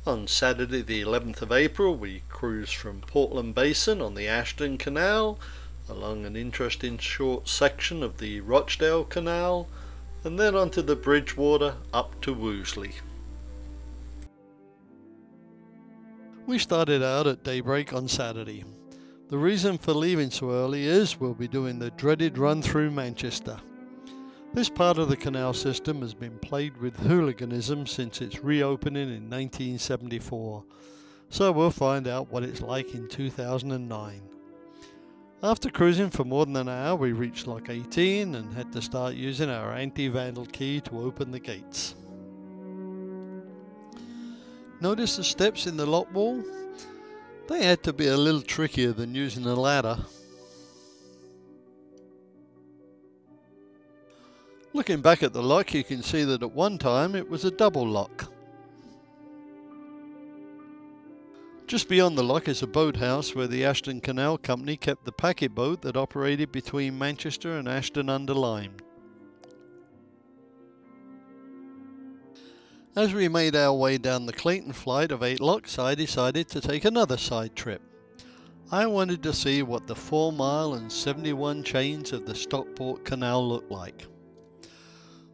On Saturday the 11th of April we cruised from Portland Basin on the Ashton Canal, along an interesting short section of the Rochdale Canal, and then onto the Bridgewater up to Worsley. We started out at daybreak on Saturday. The reason for leaving so early is we'll be doing the dreaded run through Manchester. This part of the canal system has been plagued with hooliganism since its reopening in 1974, so we'll find out what it's like in 2009. After cruising for more than an hour, we reached Lock 18 and had to start using our anti-vandal key to open the gates. Notice the steps in the lock wall? They had to be a little trickier than using a ladder. Looking back at the lock, you can see that at one time it was a double lock. Just beyond the lock is a boathouse where the Ashton Canal Company kept the packet boat that operated between Manchester and Ashton-under-Lyme. As we made our way down the Clayton flight of 8 locks, I decided to take another side trip. I wanted to see what the 4 mile and 71 chains of the Stockport Canal looked like.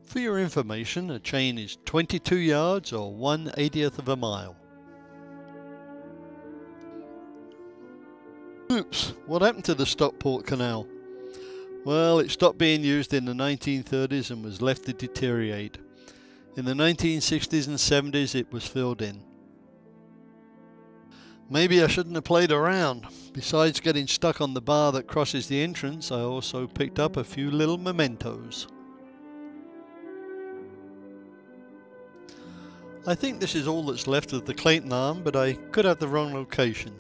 For your information, a chain is 22 yards or 1/80th of a mile. Oops, what happened to the Stockport Canal? Well, it stopped being used in the 1930s and was left to deteriorate. In the 1960s and 70s it was filled in. Maybe I shouldn't have played around. Besides getting stuck on the bar that crosses the entrance, I also picked up a few little mementos. I think this is all that's left of the Clayton arm, but I could have the wrong location.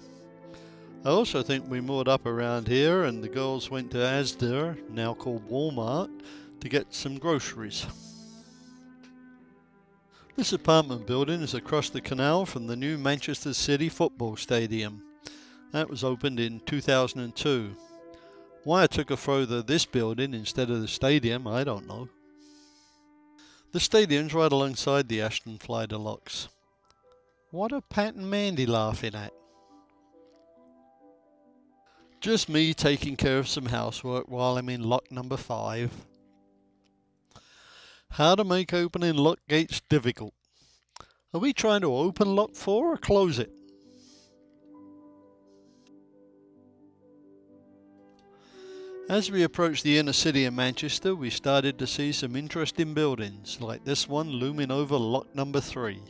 I also think we moored up around here and the girls went to Asda, now called Walmart, to get some groceries. This apartment building is across the canal from the new Manchester City football stadium. That was opened in 2002. Why I took a photo of this building instead of the stadium, I don't know. The stadium's right alongside the Ashton Flider locks. What are Pat and Mandy laughing at? Just me taking care of some housework while I'm in lock number 5. How to make opening lock gates difficult. Are we trying to open lock 4 or close it? As we approached the inner city of Manchester, we started to see some interesting buildings, like this one looming over lock number 3.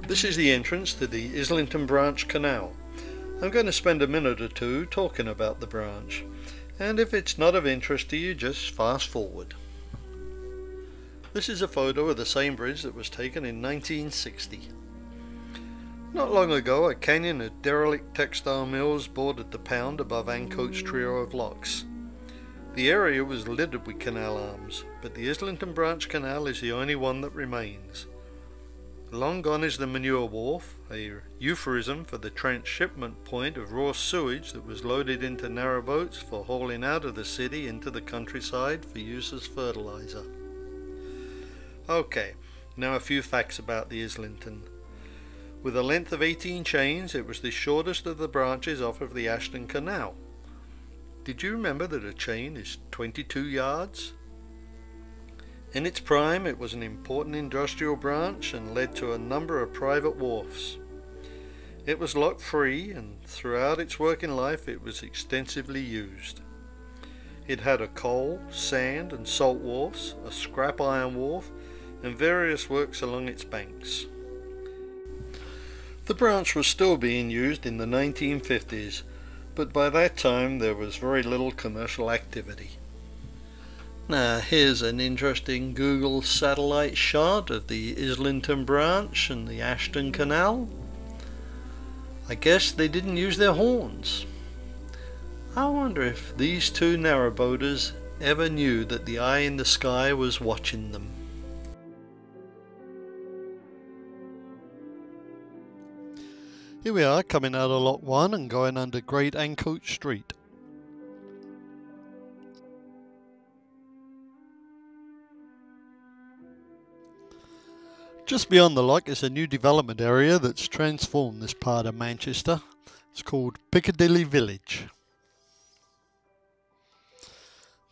This is the entrance to the Islington branch canal. I'm going to spend a minute or two talking about the branch, and if it's not of interest to you, just fast forward. This is a photo of the same bridge that was taken in 1960. Not long ago, a canyon of derelict textile mills bordered the pound above Ancoats trio of locks. The area was littered with canal arms, but the Islington branch canal is the only one that remains. Long gone is the manure wharf, a euphemism for the transshipment point of raw sewage that was loaded into narrowboats for hauling out of the city into the countryside for use as fertilizer. Okay, now a few facts about the Islington. With a length of 18 chains, it was the shortest of the branches off of the Ashton Canal. Did you remember that a chain is 22 yards? In its prime, it was an important industrial branch and led to a number of private wharfs. It was lock-free, and throughout its working life it was extensively used. It had a coal, sand and salt wharfs, a scrap iron wharf, and various works along its banks. The branch was still being used in the 1950s, but by that time there was very little commercial activity. Now here's an interesting Google satellite shot of the Islington branch and the Ashton Canal. I guess they didn't use their horns. I wonder if these two narrowboaters ever knew that the eye in the sky was watching them. Here we are coming out of Lock 1 and going under Great Ancoats Street. Just beyond the lock is a new development area that's transformed this part of Manchester. It's called Piccadilly Village.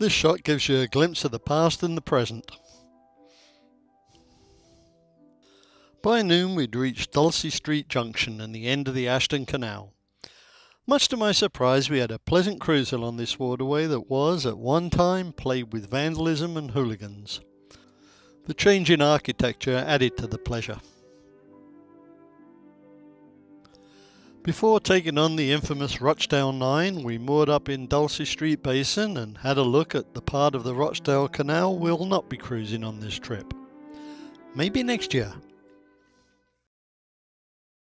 This shot gives you a glimpse of the past and the present. By noon we'd reached Ducie Street Junction and the end of the Ashton Canal. Much to my surprise, we had a pleasant cruise along this waterway that was, at one time, plagued with vandalism and hooligans. The change in architecture added to the pleasure. Before taking on the infamous Rochdale 9, we moored up in Ducie Street Basin and had a look at the part of the Rochdale Canal we'll not be cruising on this trip. Maybe next year.